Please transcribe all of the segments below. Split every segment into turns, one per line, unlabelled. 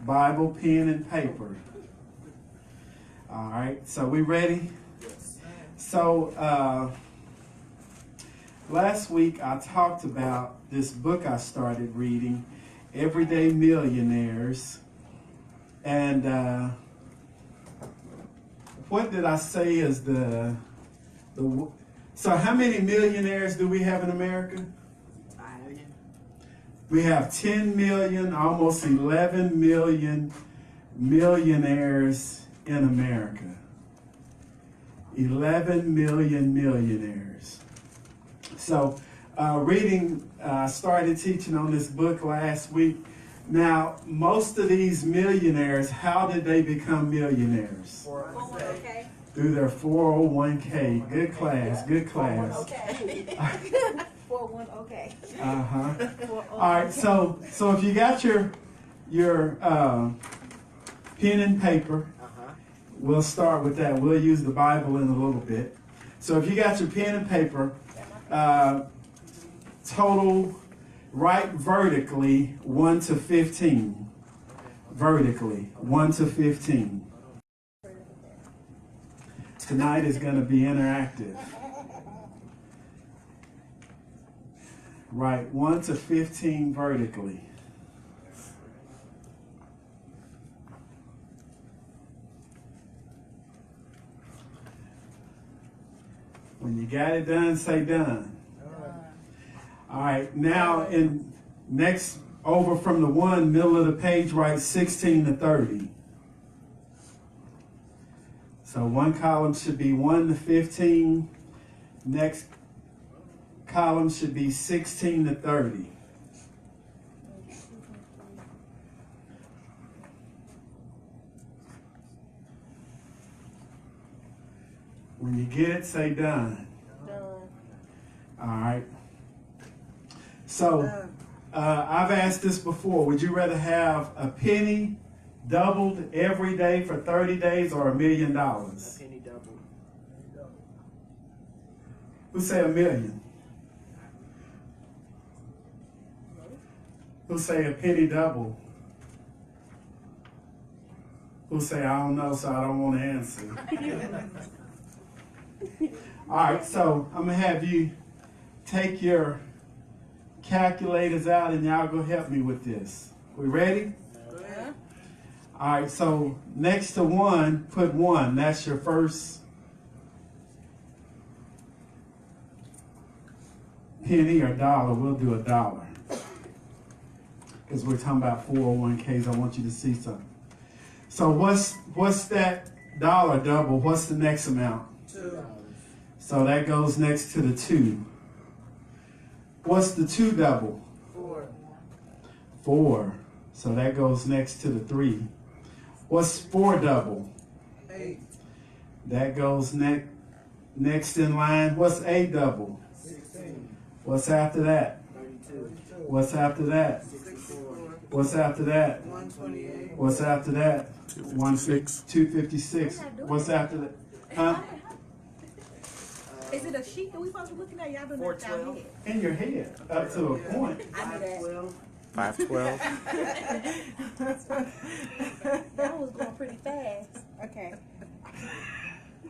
Bible, pen, and paper. All right, so we ready? So last week I talked about this book I started reading, Everyday Millionaires. And what did I say is so how many millionaires do we have in America? We have 10 million, almost 11 million millionaires in America. 11 million millionaires. So started teaching on this book last week. Now, most of these millionaires, how did they become millionaires?
401k.
Through their 401k. Good class, good class.
401k.
Uh-huh. All right, so if you got your pen and paper, we'll start with that. We'll use the Bible in a little bit. So if you got your pen and paper, total, write vertically 1 to 15. Vertically 1 to 15. Tonight is going to be interactive. Write 1 to 15 vertically. When you got it done, say done. All right, now next over from the 1, middle of the page, write 16 to 30. So one column should be 1 to 15. Next column should be 16 to 30. When you get it, say done.
Done.
All right. So I've asked this before. Would you rather have a penny doubled every day for 30 days or $1 million?
A penny double.
Who say $1 million? Who say a penny double? Who say I don't know, so I don't want to answer? All right, so I'm going to have you take your calculators out and y'all go help me with this. We ready?
Yeah.
All right, so next to 1, put 1. That's your first penny or dollar. We'll do $1. Because we're talking about 401ks. I want you to see something. So what's that dollar double? What's the next amount?
$2.
So that goes next to the 2. What's the 2 double?
4.
4. So that goes next to the 3. What's 4 double?
8.
That goes next in line. What's 8 double?
16.
What's after that?
32.
What's after that?
64.
What's after that?
128.
What's after that? 256. What's after that? Huh?
Is it a sheet that we supposed to be looking at? Y'all doing that down
412.
here.
In your head, up to a point.
I knew that.
512.
512.
That was going pretty fast.
Okay.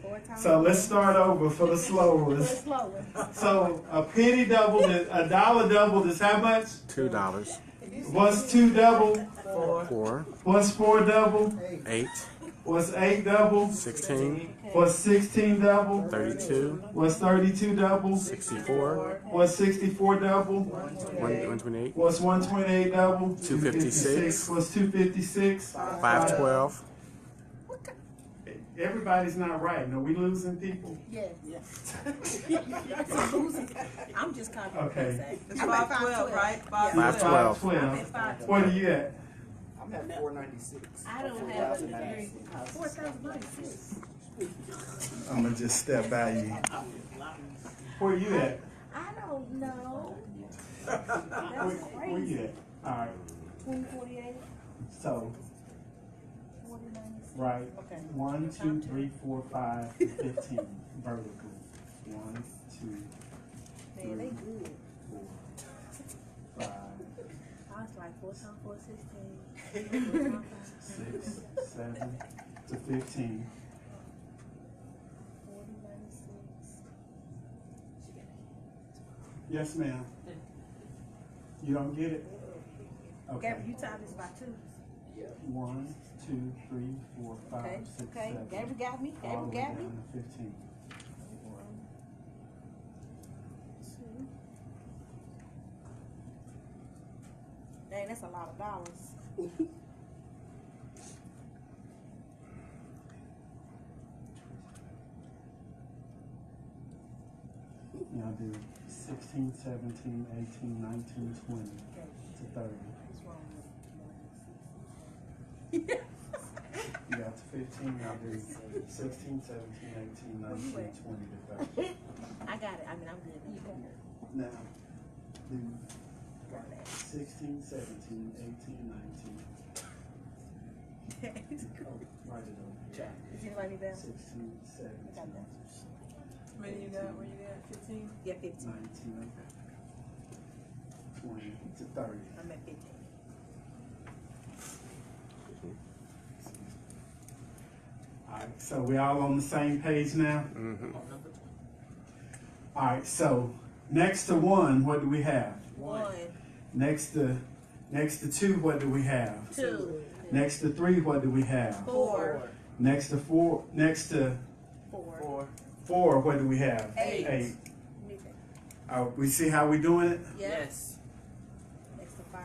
4 times.
So let's start over for the slow ones.
Slower.
So a penny doubled, a dollar doubled is how much?
$2.
What's 2 double?
4.
What's 4 double?
8.
What's 8 double?
16.
What's 16 double?
32.
What's 32 double?
64.
What's 64 double?
128.
What's 128 double?
256.
What's 256?
512.
Everybody's not right. Are we losing people?
Yes. I'm just confident.
Okay.
It's 512, right?
512.
512. What are you at?
I'm at 496.
I don't have a 4,096.
I'm going to just step by you. Where are you at?
I don't know.
Where you at? All right.
2048.
So,
4096.
right.
Okay.
1, 2, 3, 4, 5, 15. Vertical. 1, 2,
Man, they good.
4, 5.
I was like 4 times 4 16.
6, 7 to 15. Yes, ma'am. You don't get it? Okay.
Gabby, you timed this by 2.
1, 2, 3, 4, 5,
Okay,
6,
okay.
7.
Gabby got me.
All
Gabby
the way
got me.
down to 15.
1, 2. Dang, that's a lot of dollars.
Now do 16, 17, 18, 19, 20 to 30.
What's wrong with
You got to 15, now do 16, 17, 18, 19, 20 to 30.
I got it. I mean, I'm good. You got it.
Now do
Got it.
16, 17, 18, 19. Oh, write it over here.
Is anybody there?
16, 17,
I got that.
How many you got? Where you got? 15?
Yeah, 15.
19, 20 to 30.
I'm at 15.
All right, so we all on the same page now?
Mm-hmm.
All right, so next to 1, what do we have?
1,
Next to 2, what do we have?
2,
Next to 3, what do we have?
4,
Next to 4, next to
4.
4, what do we have?
8.
8. We see how we doing it?
Yes. Next to 5.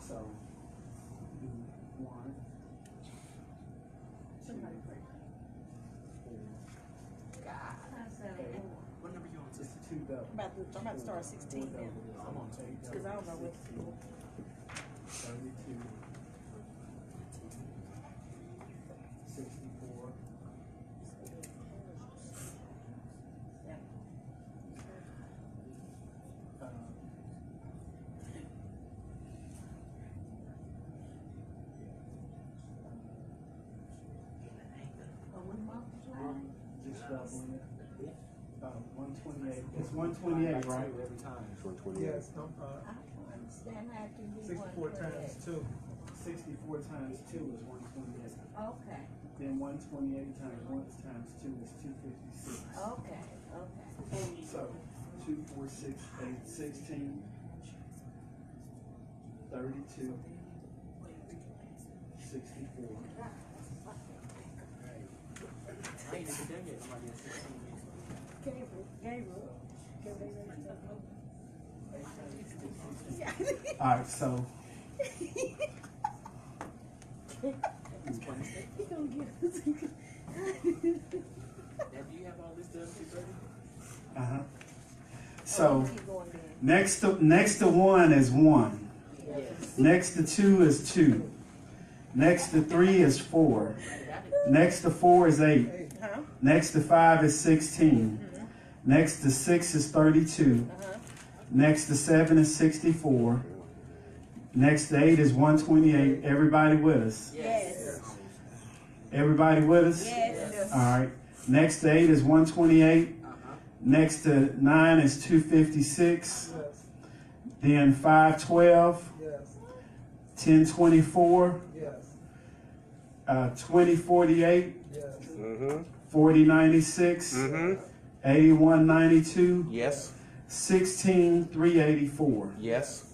So, do 1, 2, 3, 4.
What number you on?
Just 2 double.
I'm about to start 16 now.
I'm on 2.
Because I don't know what.
32. 64. Just doubling it. 128. It's 128, right?
Every time.
128. Yes,
I don't understand how it can be
64 times 2.
64 times 2 is 128.
Okay,
Then 128 times 1 times 2 is 256.
okay, okay.
So 2, 4, 6, 8, 16, 32, 64.
I ain't even done yet. I'm like, 16.
Gabriel.
All right, so
He gonna get us.
Now, do you have all this done, 2:30?
so
Keep going then.
next to 1 is 1.
Yes.
Next to 2 is 2. Next to 3 is 4. Next to 4 is 8.
Huh?
Next to 5 is 16. Next to 6 is 32. Next to 7 is 64. Next to 8 is 128. Everybody with us?
Yes.
Everybody with us?
Yes.
All right. Next to 8 is 128. Next to 9 is 256.
Yes,
Then 512,
yes,
1024,
yes,
2048,
yes,
Mm-hmm.
4096,
Mm-hmm.
8192,
Yes.
16384.
Yes.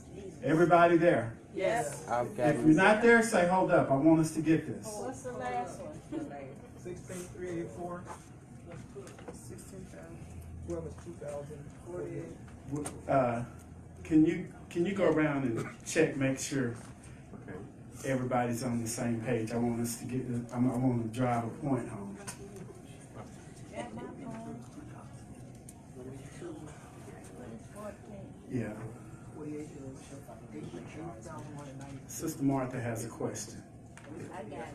Everybody there?
Yes.
I've got
If you're not there, say hold up. I want us to get this.
What's the last one?
16384. 12 is 2048.
Can you go around and check, make sure everybody's on the same page? I want us to get. I want to drive a point home.
Got my phone.
Yeah. Sister Martha has a question.
I got it.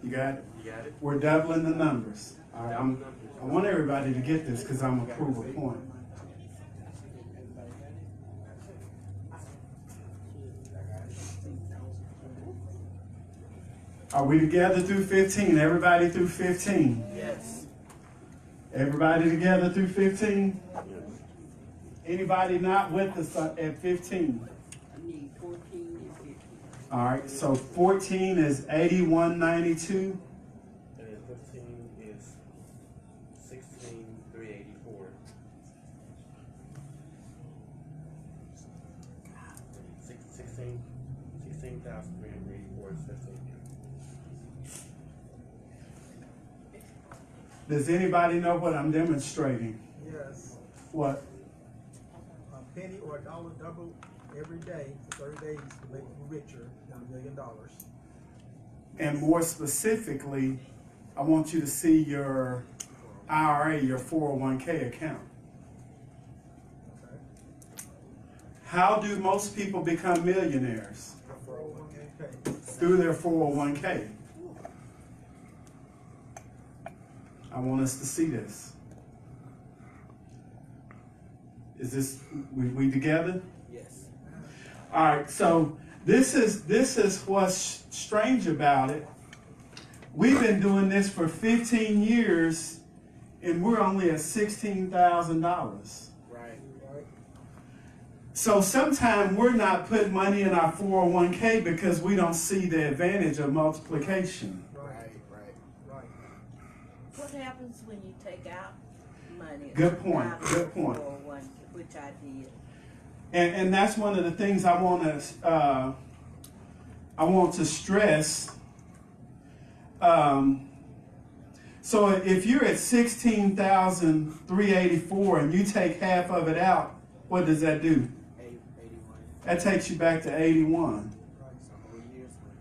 You got it?
You got it?
We're doubling the numbers. All right, I want everybody to get this because I'm gonna prove a point. Are we together through 15? Everybody through 15?
Yes.
Everybody together through 15? Anybody not with us at 15?
I need 14 and
All right, so 14 is 8192.
And then 15 is 16,384. 16,384 is 15.
Does anybody know what I'm demonstrating?
Yes.
What?
A penny or a dollar double every day for 30 days to make you richer than $1 million.
And more specifically, I want you to see your IRA, your 401k account.
Okay.
How do most people become millionaires?
401k.
Through their 401k. I want us to see this. Is this, we together?
Yes.
All right, so this is what's strange about it. We've been doing this for 15 years, and we're only at $16,000.
Right.
Right.
So sometimes we're not putting money in our 401k because we don't see the advantage of multiplication.
Right. Right.
What happens when you take out money?
Good point,
out of
good
your
point.
401, which I did.
And that's one of the things I want to stress. So if you're at 16,384 and you take half of it out, what does that do?
81.
That takes you back to 81.
It's a whole year's worth.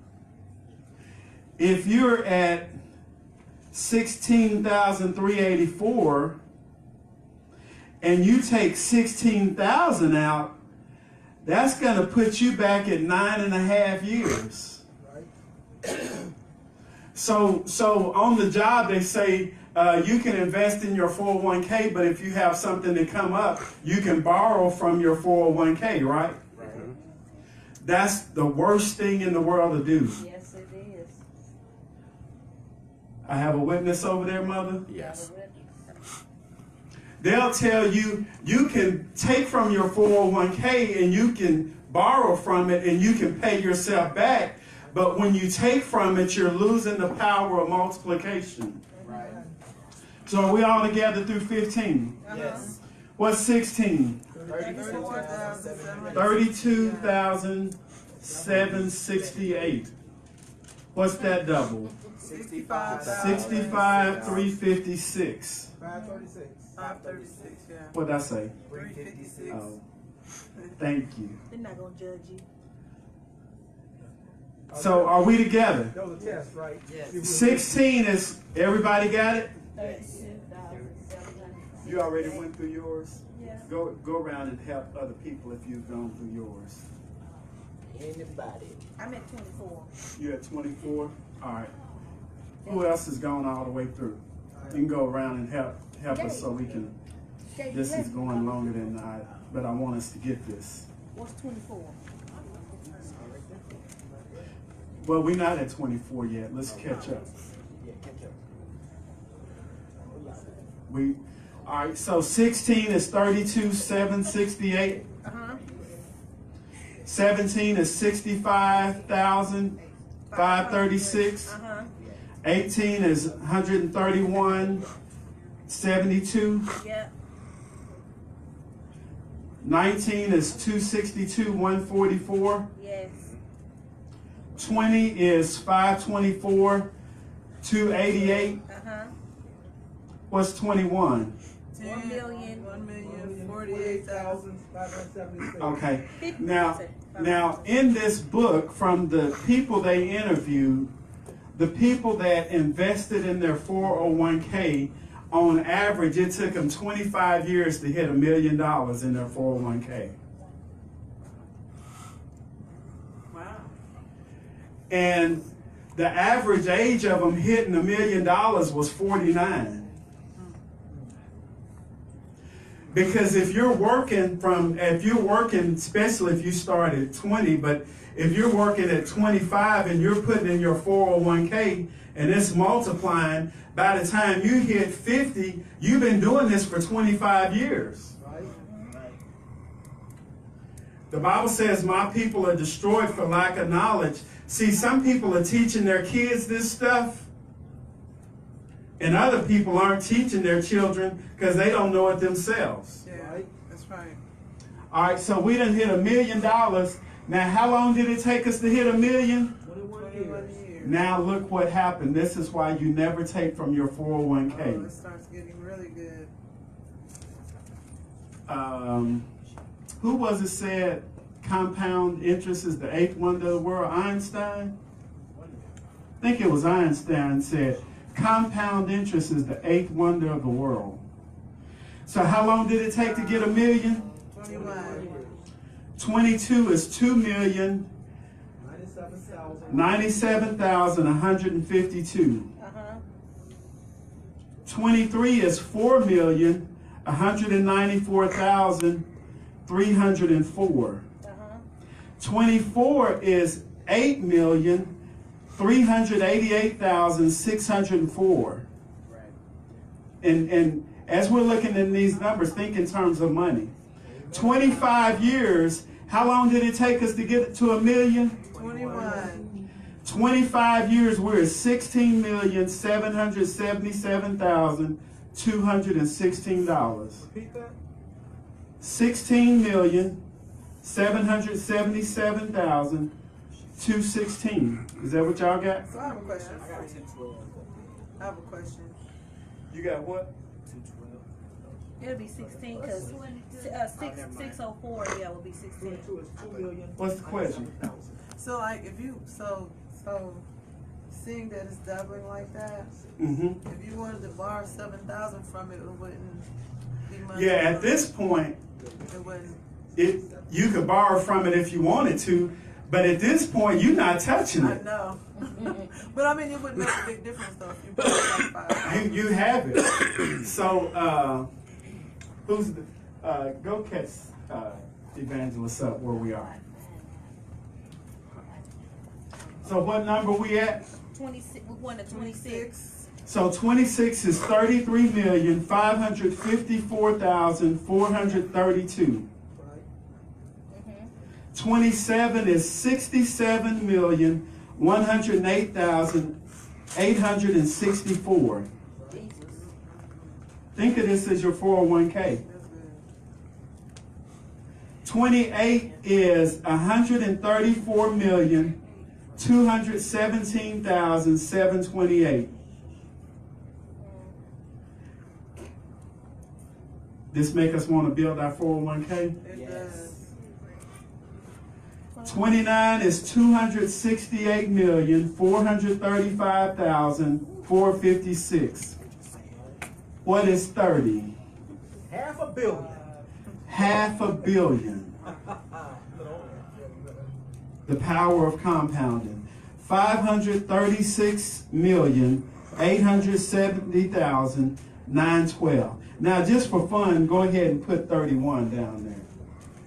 If you're at 16,384 and you take 16,000 out, that's going to put you back at 9.5 years.
Right.
So on the job they say you can invest in your 401k, but if you have something to come up, you can borrow from your 401k, right?
Right.
That's the worst thing in the world to do.
Yes, it is.
I have a witness over there, Mother.
Yes.
They'll tell you you can take from your 401k and you can borrow from it and you can pay yourself back. But when you take from it, you're losing the power of multiplication.
Right.
So are we all together through 15?
Yes.
What's 16?
34,700.
32,768. What's that double? 65,356.
536.
536, yeah.
What'd I say?
356.
Oh, thank you.
They're not gonna judge you.
So are we together?
That was a test, right?
Yes.
16 is, everybody got it?
32,700.
You already went through yours?
Yeah.
Go around and help other people if you've gone through yours.
Anybody.
I'm at 24.
You're at 24? All right. Who else has gone all the way through? You can go around and help us so we can, this is going longer than but I want us to get this.
What's 24?
Well, we're not at 24 yet. Let's catch up.
Yeah, catch up.
All right, so 16 is 32,768. 17 is 65,536. 18 is 131,72.
Yeah.
19 is 262,144.
Yes.
20 is 524,288. What's 21?
1,048,576.
Okay. Now in this book, from the people they interviewed, the people that invested in their 401k, on average, it took them 25 years to hit $1 million in their 401k.
Wow.
And the average age of them hitting $1 million was 49. Because if you're working, especially if you start at 20, but if you're working at 25 and you're putting in your 401k and it's multiplying, by the time you hit 50, you've been doing this for 25 years.
Right?
The Bible says my people are destroyed for lack of knowledge. See, some people are teaching their kids this stuff, and other people aren't teaching their children because they don't know it themselves.
Yeah,
Right.
that's right.
All right, so we done hit $1 million. Now, how long did it take us to hit 1 million?
21
21
years.
years.
Now look what happened. This is why you never take from your
Oh,
401k.
it starts getting really good.
Who was it said compound interest is the eighth wonder of the world? Einstein? I think it was Einstein said compound interest is the eighth wonder of the world. So how long did it take to get 1 million?
21.
22 is 2,097,152. 23 is 4,194,304. 24 is 8,388,604.
Right.
And as we're looking at these numbers, think in terms of money. 25 years, how long did it take us to get to 1 million?
21.
25 years, we're at 16,777,216 dollars.
Repeat that?
16,777,216. Is that what y'all got?
So I have a question.
I got 212.
I have a question.
You got what?
212.
It'll be 16 because 604 yeah will be 16.
22 is 2,000,000.
What's the question?
So like if you so seeing that it's doubling like that,
Mm-hmm.
if you wanted to borrow 7,000 from it, it wouldn't be much.
Yeah, at this point,
It wouldn't.
you could borrow from it if you wanted to, but at this point, you're not touching
I
it.
know. But I mean, it wouldn't make a big difference though if you borrowed like 5,000.
You have it. So, who's the, go catch Evangelist up where we are. So what number we at?
26. We're going to 26.
So 26 is 33,554,432.
Right.
27 is 67,108,864. Think of this as your 401k.
That's good.
28 is 134,217,728. This make us want to build our 401k.
It
Yes.
does.
29 is 268,435,456. What is 30?
$500 million.
$500 million. The power of compounding. 536,870,912. Now, just for fun, go ahead and put 31 down there.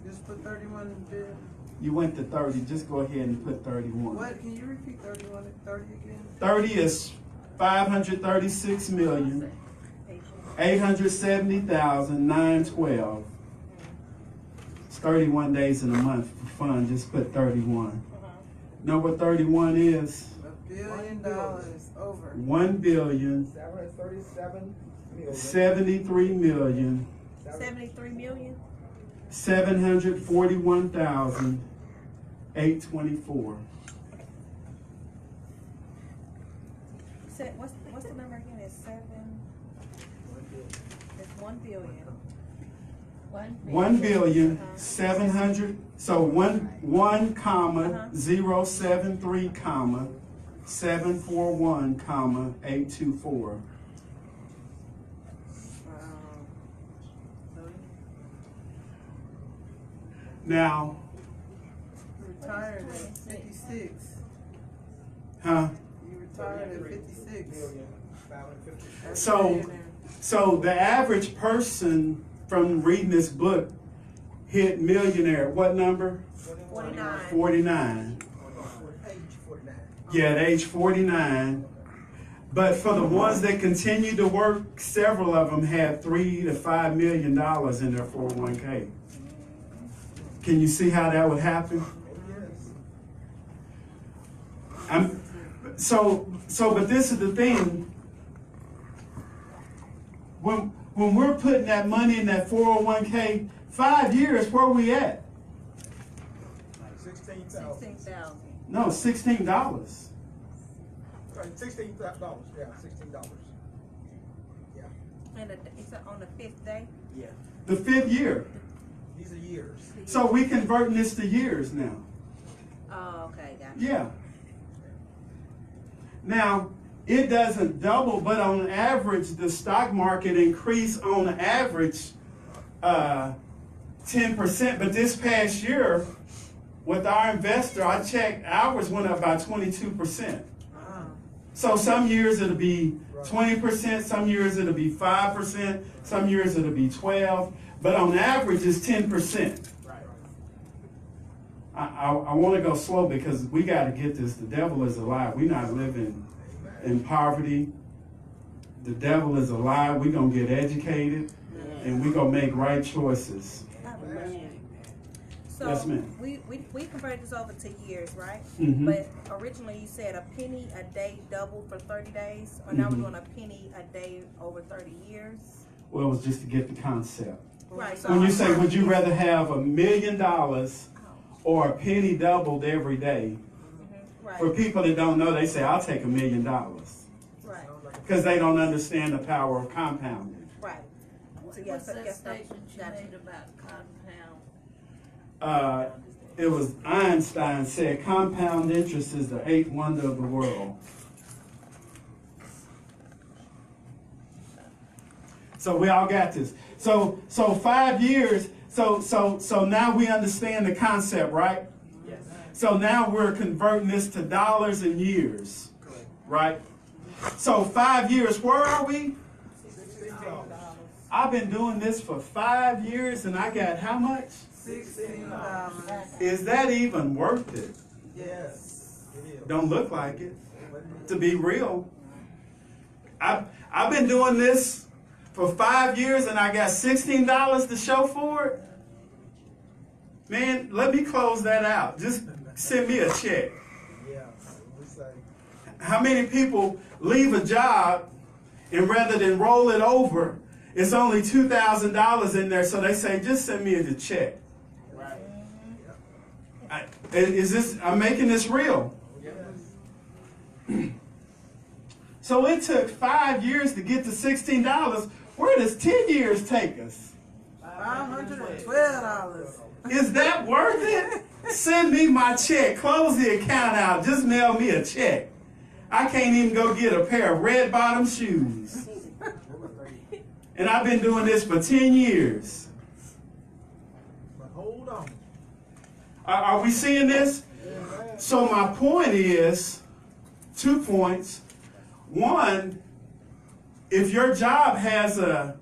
Just put 31 in bid.
You went to 30, just go ahead and put 31.
What? Can you repeat 31 and 30 again?
30 is 536,870,912. It's 31 days in a month for fun, just put 31. Know what 31 is?
$1 billion over.
1,073,741,824.
What's the number again? It's 7. It's 1 billion.
1,700,000. So 1,073, 741, 824.
Wow.
Now,
You retired at 56.
huh?
You retired at 56. That's
So-
a millionaire.
So the average person from reading this book hit millionaire. What number?
49.
49.
Age 49.
Yeah, at age 49. But for the ones that continue to work, several of them have $3 to $5 million in their 401k. Can you see how that would happen? But this is the thing. When we're putting that money in that 401k, 5 years, where are we at?
Like 16,000.
16,000.
No, $16.
Right, $16, yeah, $16. Yeah,
And it's on the 5th day?
Yeah.
The 5th year.
these are years.
So we converting this to years now.
Oh, okay, gotcha.
Yeah. Now, it doesn't double, but on average, the stock market increased on average 10%. But this past year, with our investor, I checked, ours went up by 22%. So some years it'll be 20%, some years it'll be 5%, some years it'll be 12%, but on average it's 10%. I want to go slow because we got to get this. The devil is alive. We're not living in poverty. The devil is alive. We're going to get educated and we're going to make right choices.
So
Yes, ma'am.
we converted this over to years, right?
Mhm.
But originally you said a penny a day double for 30 days, or now we're doing a penny a day over 30 years.
Well, it was just to get the concept.
Right. So
When you say, would you rather have $1 million or a penny doubled every day?
right,
For people that don't know, they say, I'll take $1 million
right,
because they don't understand the power of compounding.
right. So
What's that
yes,
statement you
gotcha.
made about compound?
It was Einstein said, compound interest is the eighth wonder of the world. So we all got this. So 5 years. So now we understand the concept, right?
Yes.
So now we're converting this to dollars and years, right? So 5 years. Where are we?
$16.
I've been doing this for 5 years, and I got how much?
$16.
Is that even worth it?
Yes, it is.
Don't look like it. To be real, I've been doing this for 5 years, and I got $16 to show for it. Man, let me close that out. Just send me a check.
Yeah, we say.
How many people leave a job and rather than roll it over, it's only $2,000 in there, so they say, just send me a check. I'm making this real. So it took 5 years to get to $16. Where does 10 years take us?
$512.
Is that worth it? Send me my check. Close the account out. Just mail me a check. I can't even go get a pair of red bottom shoes. And I've been doing this for 10 years.
But hold on.
Are we seeing this? So my point is, 2 points. One, if your job has a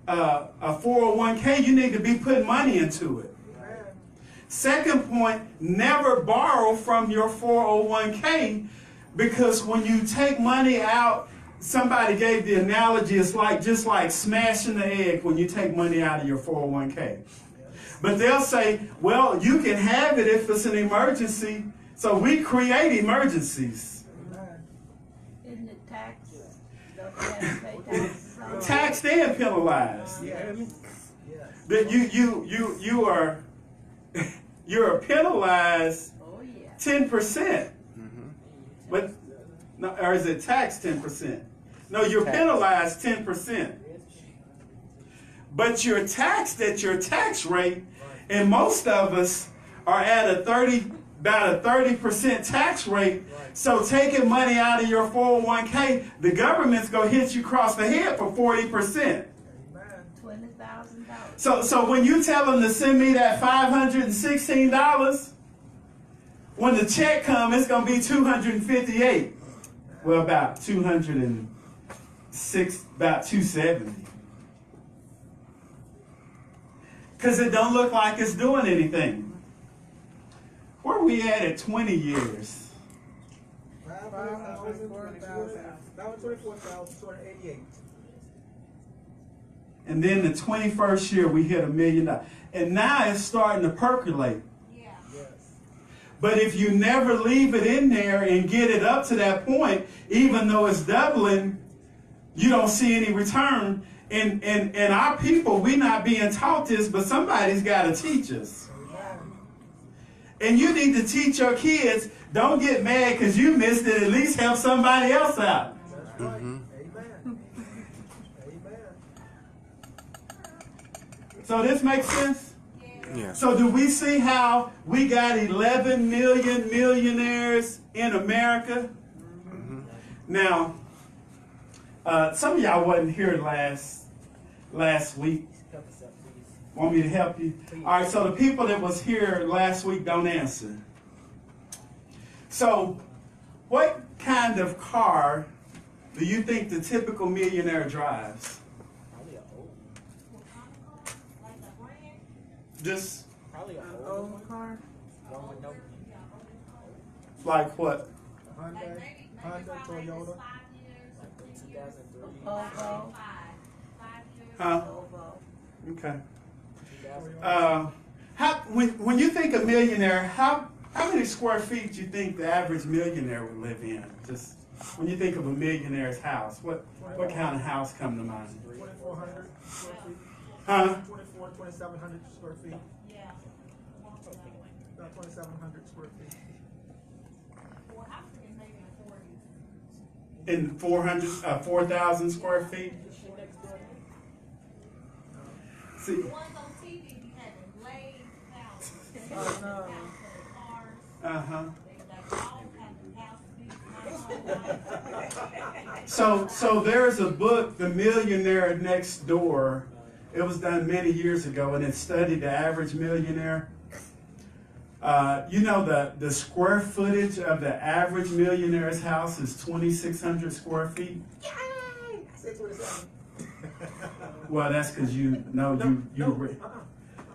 401k, you need to be putting money into it. Second point, never borrow from your 401k, because when you take money out, somebody gave the analogy, it's like just like smashing the egg when you take money out of your 401k. But they'll say, well, you can have it if it's an emergency. So we create emergencies.
Isn't it tax? Don't you have to pay taxes on it?
Taxed and penalized. That you are you're penalized
Oh, yeah.
10%. But no, or is it taxed 10%? No, you're penalized 10%. But you're taxed at your tax rate, and most of us are at about a 30% tax rate. So taking money out of your 401k, the government's gonna hit you across the head for 40%.
$20,000.
So when you tell them to send me that $516, when the check comes, it's gonna be $258. Well, about 206, about 270. Because it don't look like it's doing anything. Where are we at 20 years?
524,288.
And then the 21st year, we hit $1 million. And now it's starting to percolate.
Yeah.
Yes.
But if you never leave it in there and get it up to that point, even though it's doubling, you don't see any return. And our people, we not being taught this, but somebody's got to teach us. And you need to teach your kids, don't get mad because you missed it, at least help somebody else out.
That's right. Amen. Amen.
So this makes sense?
Yes.
So do we see how we got 11 million millionaires in America? Now, some of y'all wasn't here last week.
Help us out, please.
Want me to help you? All right, so the people that was here last week don't answer. So, what kind of car do you think the typical millionaire drives?
Probably a old.
Just
Probably a
An
old
old car?
one with no.
like what?
Honda, Toyota.
Like the 2003.
Volvo.
Huh?
Volvo.
Okay.
2000.
When you think of millionaire, how many square feet do you think the average millionaire would live in? Just when you think of a millionaire's house, what kind of house come to mind?
2,400 square feet.
Huh?
2,700 square feet.
Yeah.
About 2,700 square feet.
Well, I'm thinking maybe in the 40s.
In 4,000 square feet? See,
The ones on TV be having glazed houses.
Oh, no.
Cars,
uh-huh.
they like all kinds of houses.
So there's a book, The Millionaire Next Door. It was done many years ago, and it studied the average millionaire. You know the square footage of the average millionaire's house is 2,600 square feet.
I said 27.
Well, that's because you
No,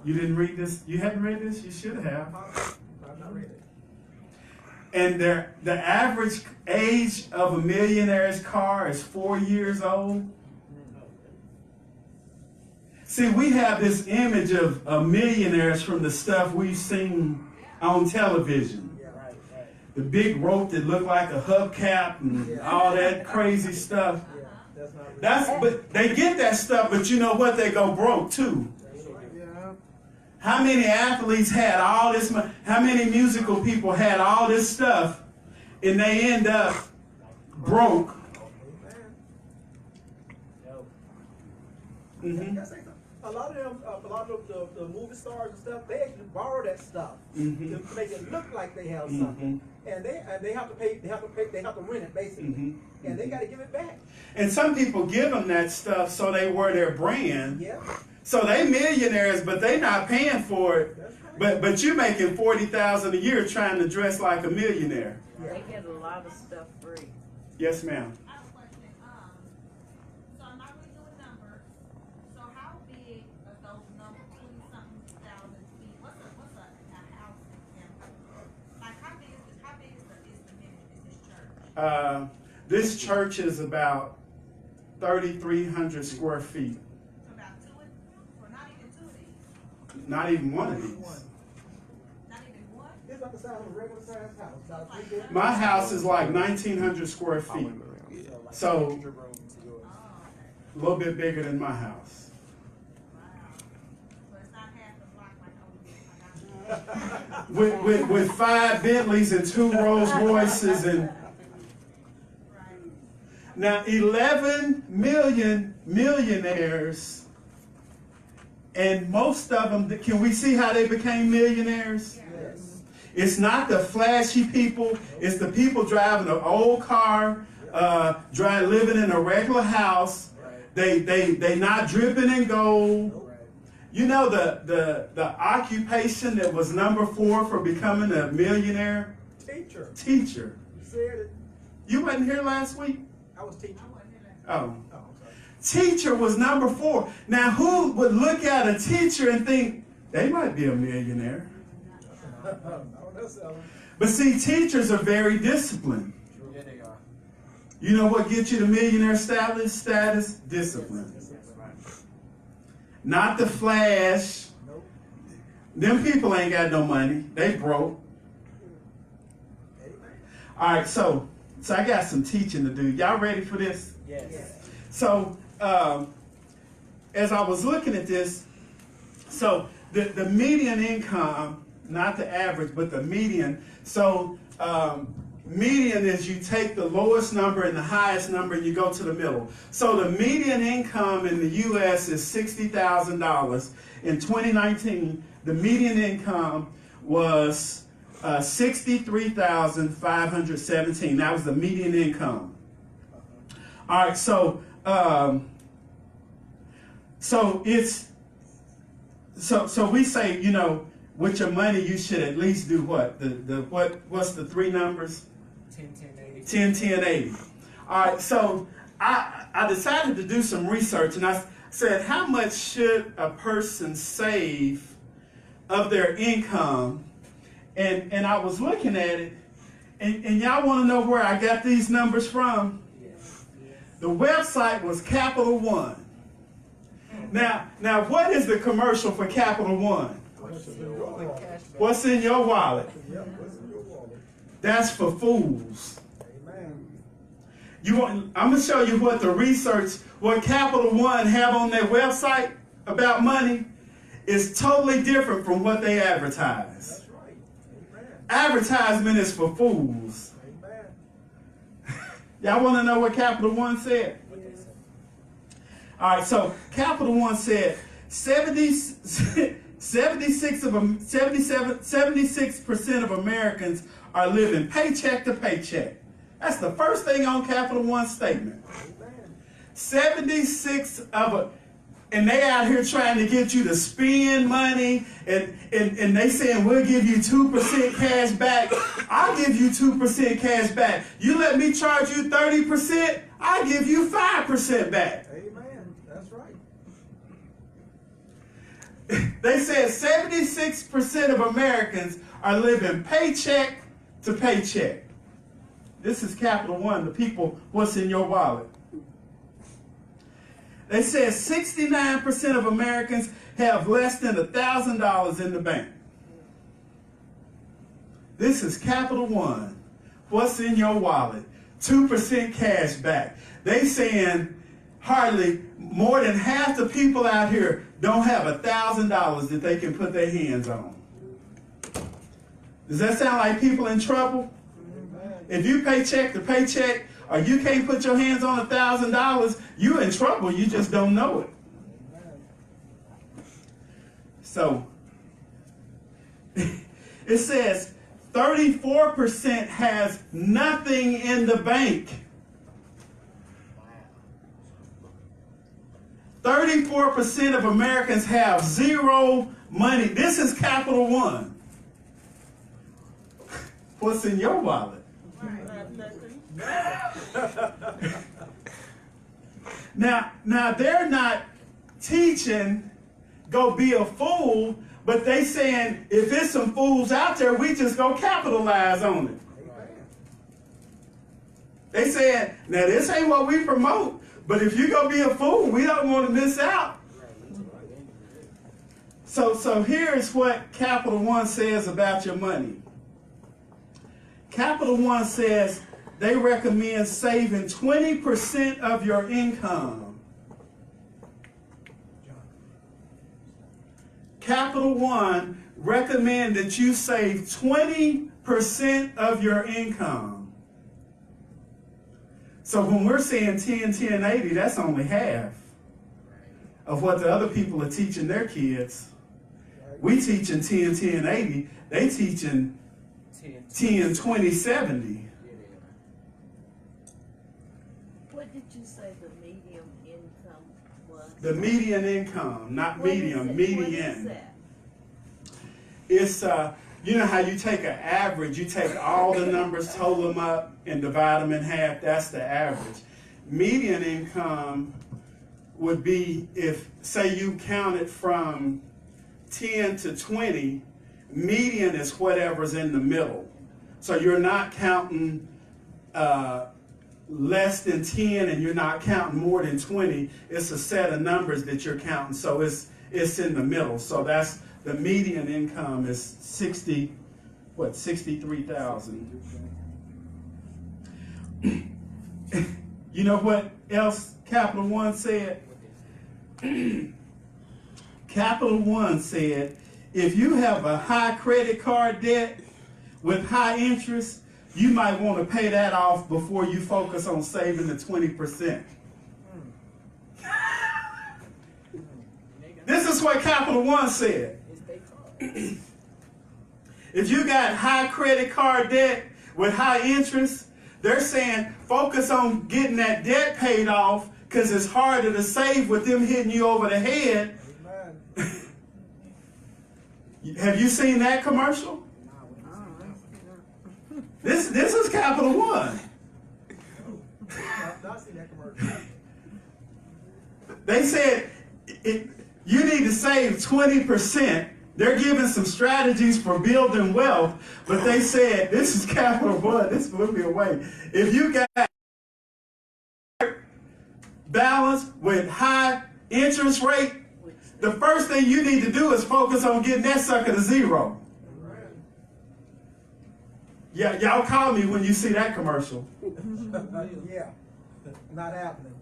you didn't read this. You hadn't read this. You should have.
I've not read it.
And the average age of a millionaire's car is 4 years old. See, we have this image of millionaires from the stuff we've seen on television.
Yeah,
Right.
The big rope that looked like a hubcap and all that crazy stuff.
Yeah, that's not real.
But they get that stuff, but you know what? They go broke too.
Yeah.
How many athletes had all this money? How many musical people had all this stuff, and they end up broke?
Yo.
hmm
Can I say something? A lot of them, a lot of the movie stars and stuff, they actually borrow that stuff
Mhm.
to make it look like they have something, and they have to pay, they have to rent it basically,
Mhm.
and they got to give it back.
And some people give them that stuff so they wear their brand.
Yeah,
So they millionaires, but they not paying for it.
that's right.
But you making 40,000 a year trying to dress like a millionaire.
They get a lot of stuff free.
Yes, ma'am.
I have a question. So I'm not really doing numbers. So how big are those numbers, 20-something thousand feet? What's a house example? Like how big is this church?
This church is about 3,300 square feet.
About or not even two of these?
Not even one of these.
Not even one?
It's like the size of a regular sized house. About 3 bedrooms.
My house is like 1,900 square feet. So
Extra room to yours.
a little bit bigger than my house.
Wow. So it's not half the block like over there.
With 5 Bentleys and 2 Rolls Royces and
Right.
now 11 million millionaires, and most of them, can we see how they became millionaires?
Yes.
It's not the flashy people, it's the people driving an old car, living in a regular house. They not dripping in gold.
Right.
You know the occupation that was number 4 for becoming a millionaire?
Teacher.
Teacher.
You said it.
You wasn't here last week?
I was teaching.
Oh.
Oh, I'm sorry.
Teacher was number 4. Now who would look at a teacher and think they might be a millionaire?
I don't know, so.
But see, teachers are very disciplined.
Yeah, they are.
You know what gets you the millionaire status? Discipline. not the Flash.
Nope.
Them people ain't got no money. They broke.
Amen.
All right, so I got some teaching to do. Y'all ready for this?
Yes.
So as I was looking at this, so the median income, not the average, but the median. So median is you take the lowest number and the highest number and you go to the middle. So the median income in the U.S. is $60,000. In 2019, the median income was $63,517. That was the median income. All right, so we say, you know, with your money you should at least do what? What's the three numbers?
10, 10, 80.
10, 10, 80. All right, so I decided to do some research, and I said, how much should a person save of their income? And I was looking at it, and y'all want to know where I got these numbers from?
Yes.
The website was Capital One. Now, what is the commercial for Capital One?
What's in your wallet?
What's in your wallet?
Yep, what's in your wallet?
That's for fools.
Amen.
I'm gonna show you what what Capital One have on their website about money is totally different from what they advertise.
That's right. Amen.
Advertisement is for fools.
Amen.
Y'all want to know what Capital One said?
What they say.
All right, so Capital One said 76% of Americans are living paycheck to paycheck. That's the first thing on Capital One's statement.
Amen.
76 and they out here trying to get you to spend money, and they saying we'll give you 2% cash back. I'll give you 2% cash back. You let me charge you 30%, I'll give you 5% back.
Amen. That's right.
They said 76% of Americans are living paycheck to paycheck. This is Capital One, the people, what's in your wallet. They said 69% of Americans have less than $1,000 in the bank. This is Capital One. What's in your wallet? 2% cash back. They saying hardly more than half the people out here don't have $1,000 that they can put their hands on. Does that sound like people in trouble?
Amen.
If you paycheck to paycheck, or you can't put your hands on $1,000, you in trouble. You just don't know it.
Amen.
So it says 34% has nothing in the bank. 34% of Americans have zero money. This is Capital One. What's in your wallet? Now they're not teaching go be a fool, but they saying if there's some fools out there, we just go capitalize on it.
Amen.
They said, now this ain't what we promote, but if you go be a fool, we don't want to miss out. So here's what Capital One says about your money. Capital One says they recommend saving 20% of your income. Capital One recommend that you save 20% of your income. So when we're saying 10, 10, 80, that's only half of what the other people are teaching their kids. We teaching 10, 10, 80. They teaching 10, 20, 70.
What did you say the medium income was?
The median income, not
What is
medium,
it? What
median.
is that?
It's, you know how you take an average, you take all the numbers, total them up, and divide them in half. That's the average. Median income would be if, say you counted from 10 to 20, median is whatever's in the middle. So you're not counting less than 10 and you're not counting more than 20. It's a set of numbers that you're counting. So it's it's in the middle. So that's the median income is 63,000. You know what else Capital One said? Capital One said, if you have a high credit card debt with high interest, you might want to pay that off before you focus on saving the 20%. This is what Capital One said. If you got high credit card debt with high interest, they're saying focus on getting that debt paid off because it's harder to save with them hitting you over the head.
Amen.
Have you seen that commercial? This is Capital One.
Not seen that commercial.
They said you need to save 20%. They're giving some strategies for building wealth, but they said, this is Capital One, this blew me away. If you got balance with high interest rate, the first thing you need to do is focus on getting that sucker to zero. Yeah, y'all call me when you see that commercial.
Yeah, not happening.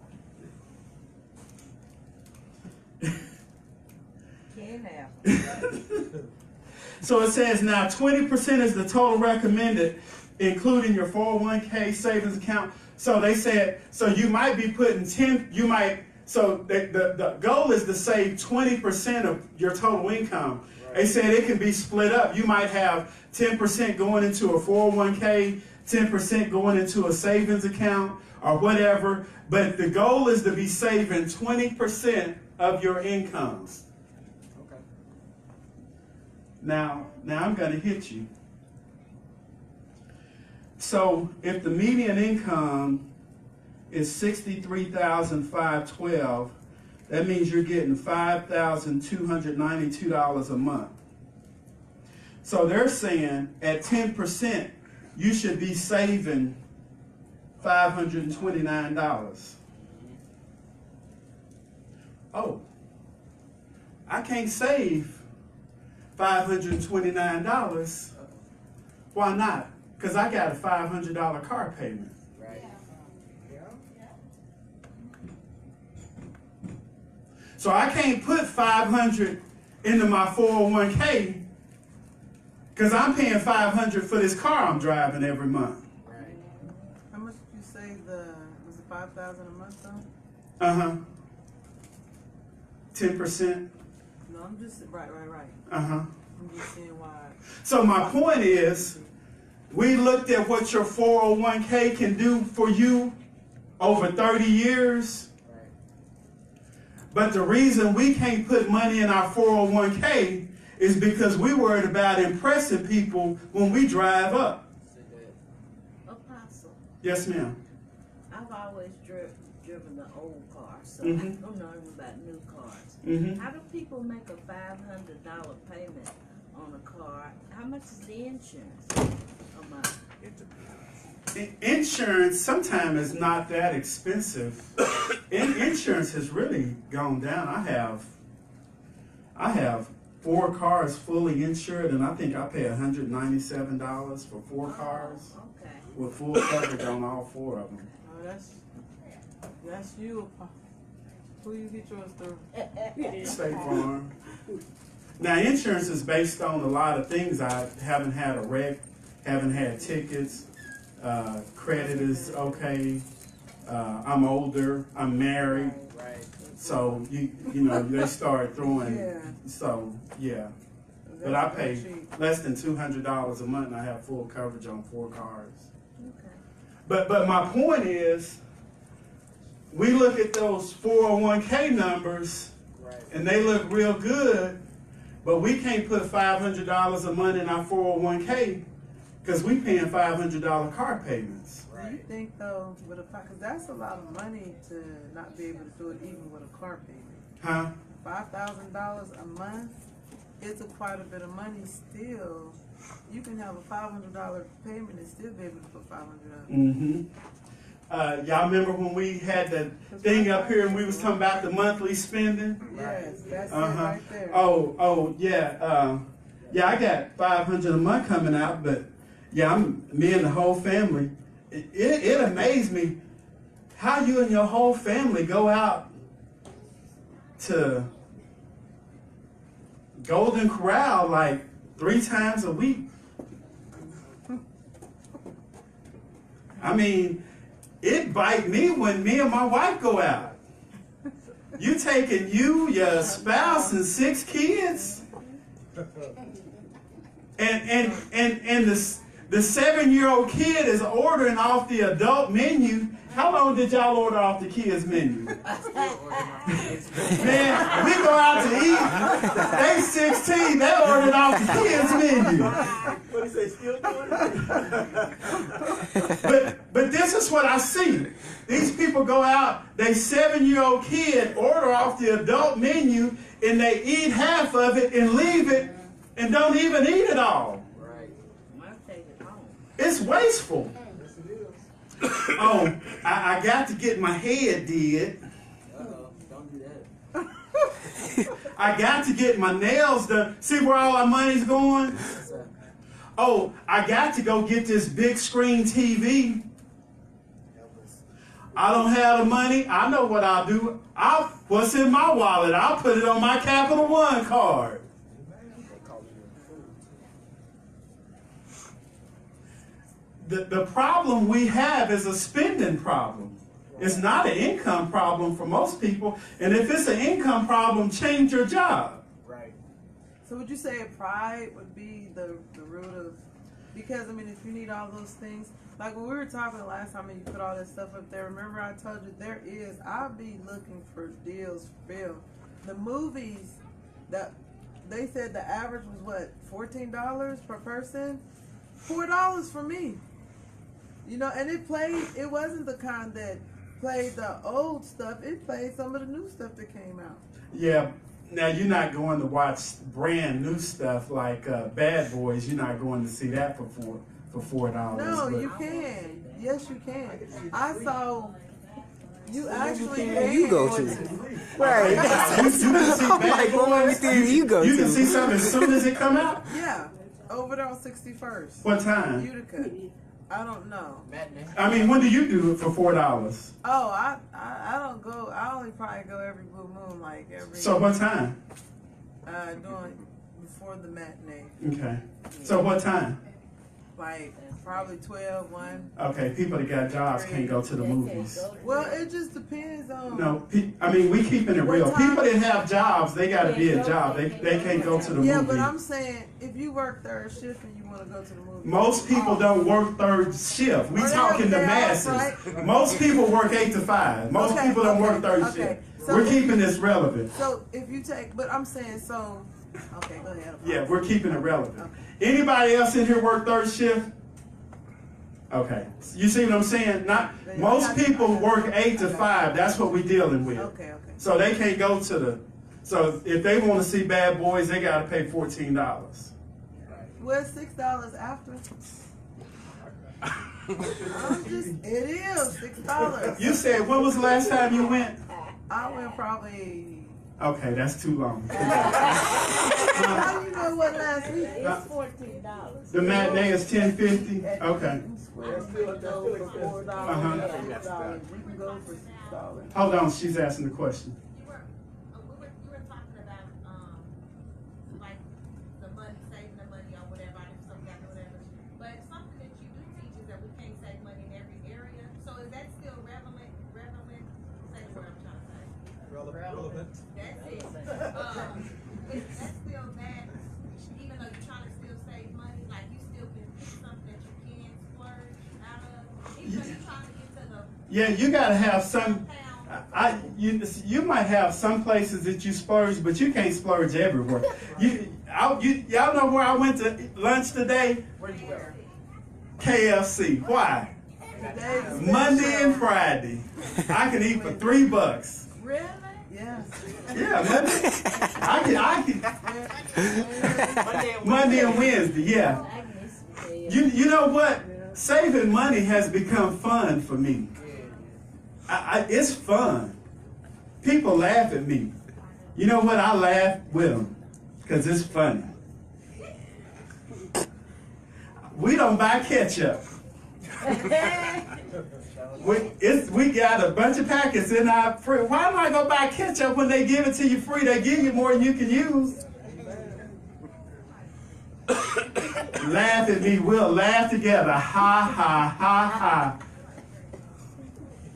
Can't happen.
So it says now 20% is the total recommended, including your 401k savings account. So they said, so you might be putting 10, so the goal is to save 20% of your total income. Right. They said it can be split up. You might have 10% going into a 401k, 10% going into a savings account or whatever. But the goal is to be saving 20% of your incomes.
Okay.
Now I'm going to hit you. So if the median income is $63,512, that means you're getting $5,292 a month. So they're saying at 10%, you should be saving $529. Oh, I can't save $529. Why not? Because I got a $500 car payment. So I can't put $500 into my 401k because I'm paying $500 for this car I'm driving every month.
How much did you say was it 5,000 a month though?
10%.
No, I'm just, right.
I'm
just saying why.
So my point is, we looked at what your 401k can do for you over 30 years. But the reason we can't put money in our 401k is because we worried about impressing people when we drive up.
Apostle,
Yes, ma'am.
I've always driven the old car, so
Mhm.
I don't know anything about new cars.
Mm-hmm.
How do people make a $500 payment on a car? How much is the insurance a month?
Insurance sometimes is not that expensive. Insurance has really gone down. I have 4 cars fully insured, and I think I pay $197 for 4 cars
Okay.
with full coverage on all 4 of them.
Oh, that's you. Who you get yours through?
State Farm. Now, insurance is based on a lot of things. I haven't had a wreck, haven't had tickets, credit is okay. I'm older, I'm married, so you know they start throwing.
Yeah.
So yeah, but I pay less than $200 a month, and I have full coverage on 4 cars.
Okay.
But my point is, we look at those 401k numbers, and they look real good, but we can't put $500 a month in our 401k because we paying $500 car payments.
Do you think though, because that's a lot of money to not be able to do it even with a car payment.
Huh?
$5,000 a month is quite a bit of money still. You can have a $500 payment and still be able to put $500 up.
Mm-hmm. Y'all remember when we had the thing up here and we was talking about the monthly spending?
Yes, that's it
Uh-huh.
right there.
Oh, yeah. Yeah, I got $500 a month coming out, but yeah, me and the whole family. It amazed me how you and your whole family go out to Golden Corral like 3 times a week. I mean, it bite me when me and my wife go out. You taking your spouse, and 6 kids, and the 7-year-old kid is ordering off the adult menu. How long did y'all order off the kids' menu? Man, we go out to eat. They 16. They ordered off the kids' menu.
What do you say, still doing it?
But this is what I see. These people go out, they 7-year-old kid order off the adult menu, and they eat half of it and leave it and don't even eat it all.
Might take it home.
It's wasteful. Oh, I got to get my head did.
Don't do that.
I got to get my nails done. See where all our money's going? Oh, I got to go get this big screen TV. I don't have the money. I know what I'll do. What's in my wallet? I'll put it on my Capital One card. The problem we have is a spending problem. It's not an income problem for most people. And if it's an income problem, change your job.
Right.
So would you say pride would be the root of, because I mean, if you need all those things, like when we were talking the last time and you put all that stuff up there, remember I told you I'll be looking for deals for film. The movies, that they said the average was what, $14 per person? $4 for me. You know, and it wasn't the kind that played the old stuff, it played some of the new stuff that came out.
Yeah. Now, you're not going to watch brand new stuff like Bad Boys. You're not going to see that for $4.
No,
but
you can. Yes, you can. I saw. You actually
Where you go to? Right.
you can see Bad Boys.
You go
You can
to?
see something as soon as it come out.
Yeah, over there on 61st.
What time?
Utica. I don't know.
I mean, when do you do it for $4?
Oh, I don't go. I only probably go every blue moon, like every.
So what time?
Doing before the matinee,
Okay. So what time?
like probably 12, 1.
Okay, people that got jobs can't go to the movies.
Well, it just depends on.
No, I mean, we keeping it real.
What time?
People that have jobs, they got to be a job. They can't go to the
Yeah,
movie.
but I'm saying if you work third shift and you want to go to the movie.
Most people don't work third shift. We
Or
talking the
they're off,
masses.
right?
Most people work 8 to 5. Most
Okay,
people don't work third
okay.
shift.
So-
We're keeping this relevant.
So if you take, but I'm saying so. Okay, go ahead.
Yeah, we're keeping it relevant. Anybody else in here work third shift? Okay. You see what I'm saying? Most people work 8 to 5. That's what we're dealing with.
Okay.
So they can't go to the. So if they want to see Bad Boys, they got to pay $14.
Well, $6 after. It is $6.
You said when was the last time you went?
I went probably.
Okay, that's too long.
How do you know what last week?
It's $14.
The matinee is $10.50. Okay.
Square, we can go for $4.
Uh-huh.
$6. We can go for $6.
Hold on, she's asking the question.
You were talking about, like, the money, saving the money or whatever, I didn't something or whatever. But something that you do teach is that we can't save money in every area. So is that still relevant? Say what I'm trying to say.
Relevant.
That's it. That's still that, even though you're trying to still save money, like you still can pick something that you can splurge out of. Even though you're trying to get to the
Yeah, you gotta have some.
pound.
You might have some places that you splurge, but you can't splurge everywhere. Y'all know where I went to lunch today?
Where'd you go?
KFC. Why?
Today's
Monday and Friday. I can eat for $3.
Really?
Yes.
Yeah, Monday. I can. Monday and Wednesday. Yeah.
I miss it.
You know what? Saving money has become fun for me. it's fun. People laugh at me. You know what? I laugh with them because it's funny. We don't buy ketchup. We got a bunch of packets in our fridge. Why am I gonna buy ketchup when they give it to you free? They give you more than you can use. Laugh at me. We'll laugh together. Ha ha ha ha.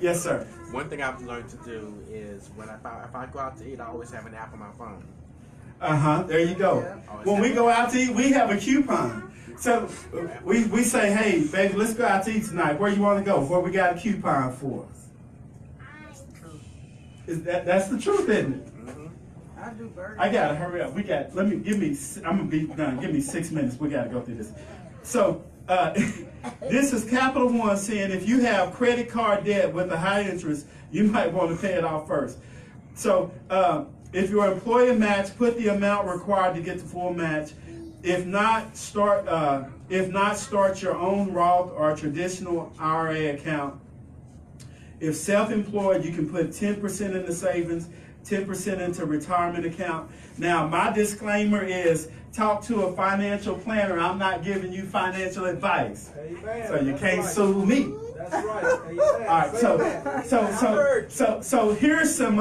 Yes, sir.
One thing I've learned to do is when if I go out to eat, I always have an app on my phone.
There you go. When we go out to eat, we have a coupon. So we say, hey, baby, let's go out to eat tonight. Where you want to go? Where we got a coupon for? That's the truth, isn't it?
I do burgers.
I gotta hurry up. I'm gonna be done. Give me 6 minutes. We gotta go through this. So this is Capital One saying if you have credit card debt with a high interest, you might want to pay it off first. So if your employer match, put the amount required to get the full match. If not, start your own Roth or traditional IRA account. If self-employed, you can put 10% in the savings, 10% into retirement account. Now, my disclaimer is talk to a financial planner. I'm not giving you financial advice.
Amen.
So you
That's
can't
right.
sue me.
That's right. Amen.
All right, so here's some,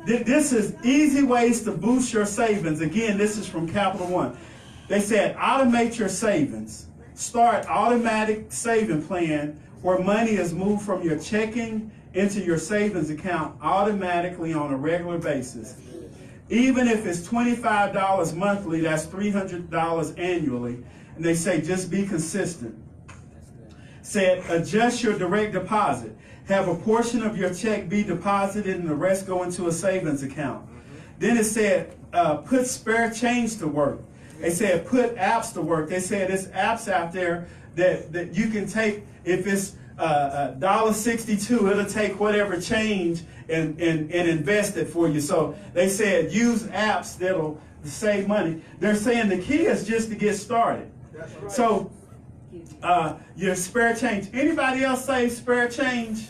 this is easy ways to boost your savings. Again, this is from Capital One. They said automate your savings. Start automatic saving plan where money is moved from your checking into your savings account automatically on a regular basis. Even if it's $25 monthly, that's $300 annually. And they say just be consistent. Said adjust your direct deposit. Have a portion of your check be deposited and the rest go into a savings account. Then it said put spare change to work. They said put apps to work. They said there's apps out there that you can take. If it's $1.62, it'll take whatever change and invest it for you. So they said use apps that'll save money. They're saying the key is just to get started.
That's right.
So your spare change. Anybody else save spare change?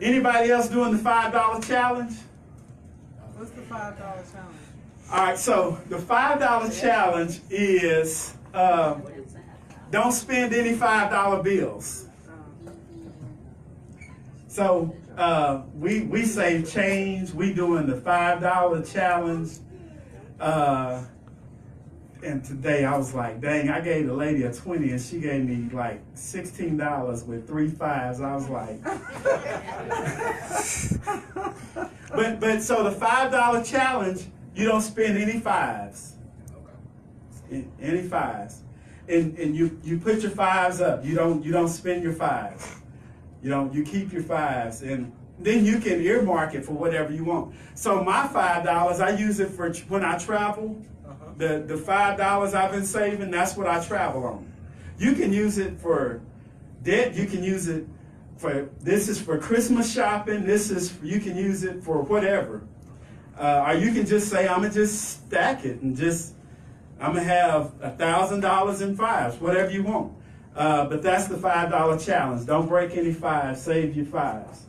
Anybody else doing the $5 challenge?
What's the $5 challenge?
All right, so the $5 challenge is don't spend any $5 bills. So we save change. We doing the $5 challenge. And today I was like, dang, I gave the lady a 20 and she gave me like $16 with 3 5s. I was like, but so the $5 challenge, you don't spend any 5s. Any 5s. And you put your 5s up. You don't spend your 5s. You keep your 5s, and then you can earmark it for whatever you want. So my $5, I use it for when I travel. The $5 I've been saving, that's what I travel on. You can use it for debt. You can use it this is for Christmas shopping. You can use it for whatever. Or you can just say, I'm gonna just stack it and I'm gonna have $1,000 in 5s, whatever you want. But that's the $5 challenge. Don't break any 5s. Save your 5s.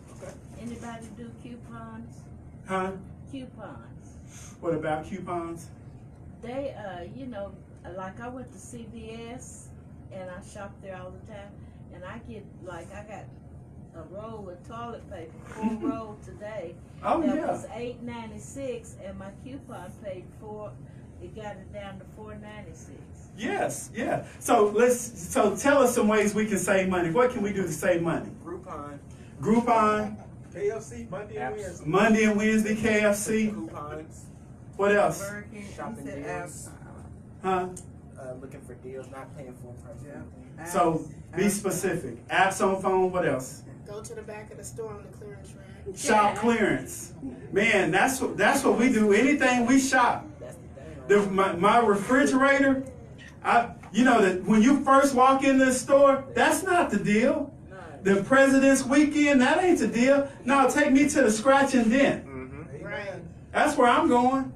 Anybody do coupons?
Huh?
Coupons.
What about coupons?
They, like I went to CVS and I shop there all the time, and I got a roll of toilet paper, full roll today.
Oh,
that
yeah.
was $8.96, and my coupon paid it got it down to $4.96.
Yes, yeah. So tell us some ways we can save money. What can we do to save money? Groupon,
KFC, Monday and
Apps.
Wednesday.
Monday and Wednesday, KFC.
Coupons,
What else?
Burger King,
shopping
you said
deals,
Huh?
Looking for deals, not paying full price.
Yeah.
So be
Apps.
specific. Apps on phone. What else?
Go to the back of the store on the clearance rack.
Shop clearance. Man, that's what we do. Anything we shop. My refrigerator. That when you first walk in the store, that's not the deal. The President's Weekend, that ain't the deal. No, take me to the scratch and dent.
Right.
That's where I'm going.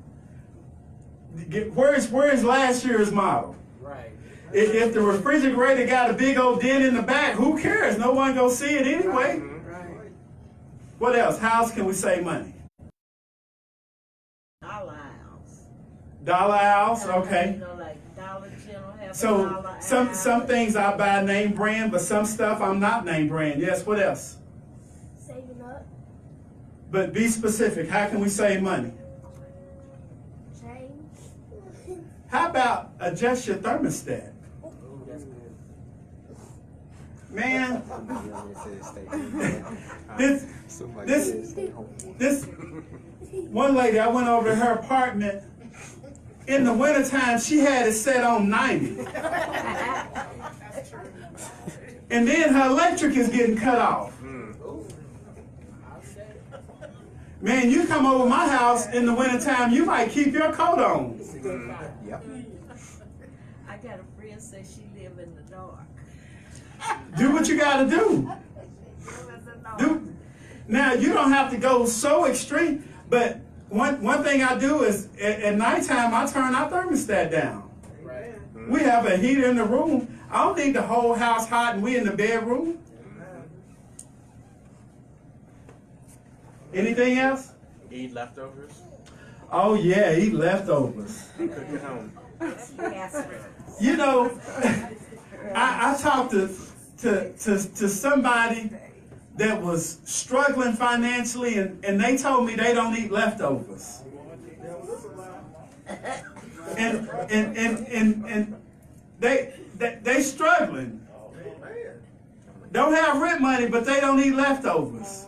Where's last year's model?
Right.
If the refrigerator got a big old dent in the back, who cares? No one gonna see it anyway.
Right.
What else? How else can we save money?
Dollar aisles.
Dollar aisles, okay.
You know, like Dollar General have a
So
dollar
some
aisle.
things I buy name brand, but some stuff I'm not name brand. Yes, what else?
Saving up,
But be specific. How can we save money?
change.
How about adjust your thermostat?
Ooh, that's good.
Man,
Somebody on there said stay home.
this
Somebody
This-
said stay home.
this one lady, I went over to her apartment. In the wintertime, she had it set on 90. And then her electric is getting cut off. Man, you come over my house in the wintertime, you might keep your coat on.
Yep.
I got a friend say she live in the dark.
Do what you gotta do. Now, you don't have to go so extreme, but one thing I do is at nighttime, I turn our thermostat down.
Right.
We have a heater in the room. I don't need the whole house hot and we in the bedroom. Anything else?
Eat leftovers.
Oh yeah, eat leftovers.
Cook at home.
You know, I talked to somebody that was struggling financially, and they told me they don't eat leftovers. And they struggling. Don't have rent money, but they don't eat leftovers.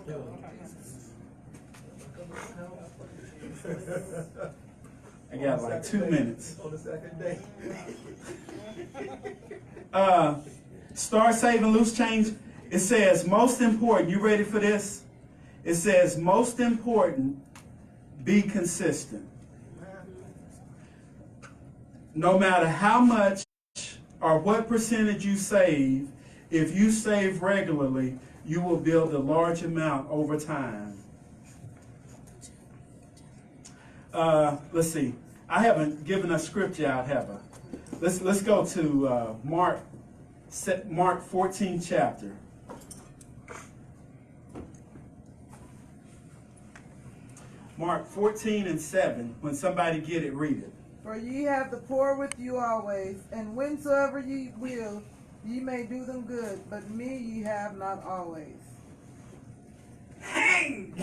I got like 2 minutes.
On the second day.
Start saving loose change. It says most important. You ready for this? It says most important, be consistent. No matter how much or what percentage you save, if you save regularly, you will build a large amount over time. Let's see. I haven't given a scripture out, have I? Let's go to Mark 14 chapter. Mark 14:7. When somebody get it, read it.
For ye have the poor with you always, and whensoever ye will, ye may do them good, but me ye have not always.
Hang!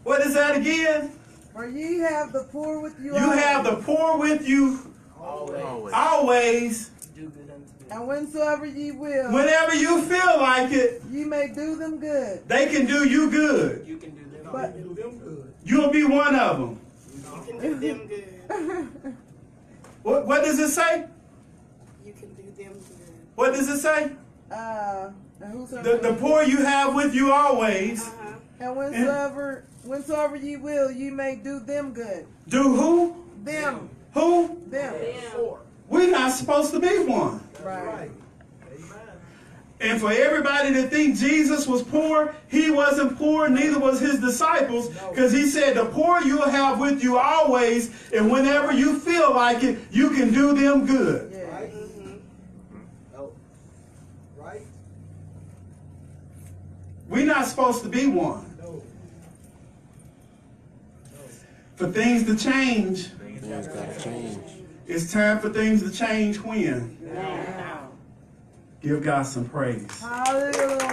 What is that again?
For ye have the poor with you
You
always,
have the poor with you
Always.
always.
Do good unto them.
and whensoever ye will,
Whenever you feel like it,
ye may do them good.
they can do you good.
You can do them.
But-
Do them good.
You'll be one of them.
You can do them good.
What does it say?
You can do them good.
What does it say?
And
The poor you have with you always.
Uh-huh.
and whensoever ye will, ye may do them good.
Do who?
Them.
Who?
Them.
Four.
We're not supposed to be one.
Right.
Right. Amen.
And for everybody to think Jesus was poor, he wasn't poor, neither was his disciples, because he said the poor you'll have with you always, and whenever you feel like it, you can do them good.
Yeah.
Right.
Oh,
Right.
We're not supposed to be one.
No.
For things to change,
Things gotta change.
it's time for things to change when?
Now.
Give God some praise.
Hallelujah.